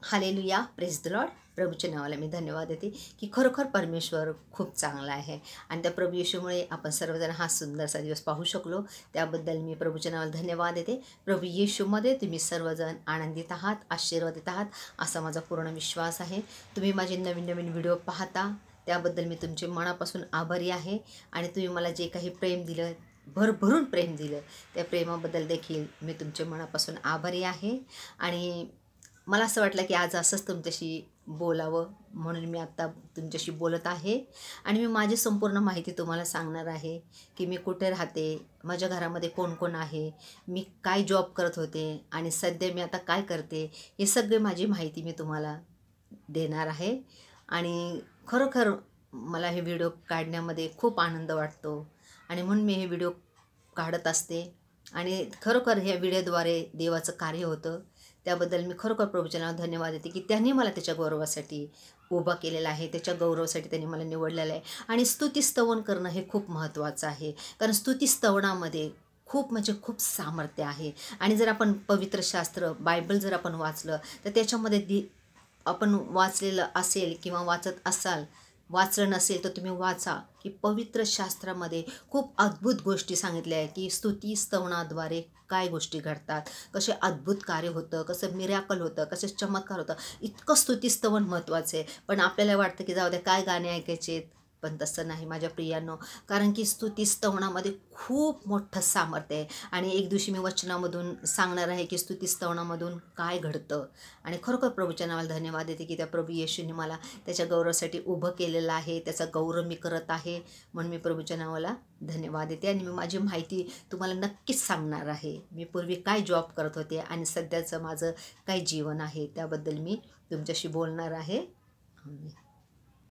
Hallelujah, praise the Lord. प्रभूच्या नावाला मी धन्यवाद देते की खरोखर परमेश्वर खूप चांगला आहे आणि त्या प्रभू येशूमुळे आपण सर्वजण हा सुंदरसा दिवस पाहू शकलो. त्याबद्दल मी प्रभूच्या नावाला धन्यवाद देते. प्रभू येशूमध्ये तुम्ही सर्वजण आनंदित आहात, आशीर्वादित आहात असा माझा पूर्ण विश्वास आहे. तुम्ही माझे नवीन नवीन व्हिडिओ पाहता त्याबद्दल मी तुमचे मनापासून आभारी आहे आणि तुम्ही मला जे काही प्रेम दिलं, भरभरून प्रेम दिलं, त्या प्रेमाबद्दल देखील मी तुमचे मनापासून आभारी आहे. आणि मला असं वाटलं की आज असंच तुमच्याशी बोलावं म्हणून मी आत्ता तुमच्याशी बोलत आहे. आणि मी माझी संपूर्ण माहिती तुम्हाला सांगणार आहे की मी कुठे राहते, माझ्या घरामध्ये कोण कोण आहे, मी काय जॉब करत होते आणि सध्या मी आता काय करते, हे सगळे माझी माहिती मी तुम्हाला देणार आहे. आणि खरोखर मला हे व्हिडिओ काढण्यामध्ये खूप आनंद वाटतो आणि म्हणून मी हे व्हिडिओ काढत असते. आणि खरोखर ह्या व्हिडिओद्वारे देवाचं कार्य होतं. त्याबद्दल मी खरोखर प्रभूच्या नावाला धन्यवाद देते की त्यांनी मला त्याच्या गौरवासाठी उभा केलेला आहे, त्याच्या गौरवासाठी त्यांनी मला निवडलेलं आहे. आणि स्तुतिस्तवन करणं हे खूप महत्त्वाचं आहे, कारण स्तुतिस्तवनामध्ये खूप म्हणजे खूप सामर्थ्य आहे. आणि जर आपण पवित्र शास्त्र बायबल जर आपण वाचलं तर त्याच्यामध्ये आपण वाचलेलं असेल किंवा वाचत असाल, वाचलं नसेल तर तुम्ही वाचा की पवित्र शास्त्रामध्ये खूप अद्भुत गोष्टी सांगितल्या आहे की स्तुती स्तवनाद्वारे काय गोष्टी घडतात, कसे अद्भुत कार्य होतं, कसं मिरॅकल होतं, कसे चमत्कार होतं. इतकं स्तुतीस्तवन महत्त्वाचं आहे. पण आपल्याला वाटतं की जाऊ द्या काय गाणे ऐकायचे, पण तसं नाही माझ्या प्रियांनो. कारण की स्तुतीस्तवनामध्ये खूप मोठं सामर्थ्य आहे. आणि एक दिवशी मी वचनामधून सांगणार आहे की स्तुतीस्तवनामधून काय घडतं. आणि खरोखर प्रभूच्या नावाला धन्यवाद देते की त्या प्रभू येशूने मला त्याच्या गौरवासाठी उभं केलेलं आहे, त्याचा गौरव मी करत आहे. म्हणून मी प्रभूच्या नावाला धन्यवाद देते. आणि मी माझी माहिती तुम्हाला नक्कीच सांगणार आहे. मी पूर्वी काय जॉब करत होते आणि सध्याचं माझं काय जीवन आहे त्याबद्दल मी तुमच्याशी बोलणार आहे.